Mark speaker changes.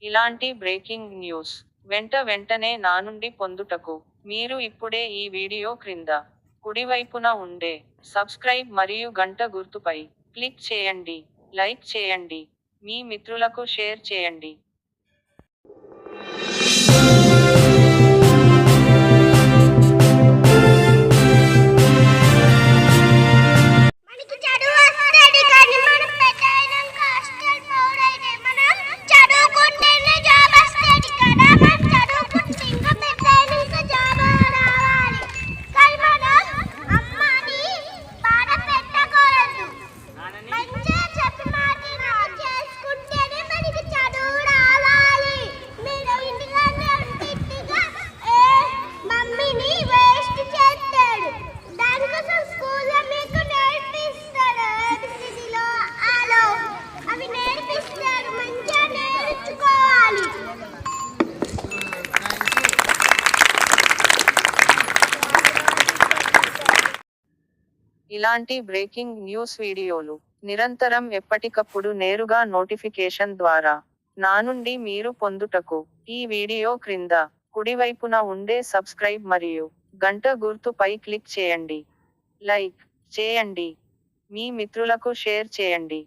Speaker 1: ఇలాంటి breaking news వెంటనే నా నుండి పొందుటకు మీరు ఇప్పుడే ఈ వీడియో క్రింద కుడివైపున ఉండే సబ్స్క్రైబ్ మరియు గంట గుర్తుపై క్లిక్ చేయండి, లైక్ చేయండి, మీ మిత్రులకు షేర్ చేయండి. ఇలాంటి బ్రేకింగ్ న్యూస్ వీడియోలు నిరంతరం ఎప్పటికప్పుడు నేరుగా నోటిఫికేషన్ ద్వారా నా నుండి మీరు పొందుటకు ఈ వీడియో క్రింద కుడివైపున ఉండే సబ్స్క్రైబ్ మరియు గంట గుర్తుపై క్లిక్ చేయండి, లైక్ చేయండి, మీ మిత్రులకు షేర్ చేయండి.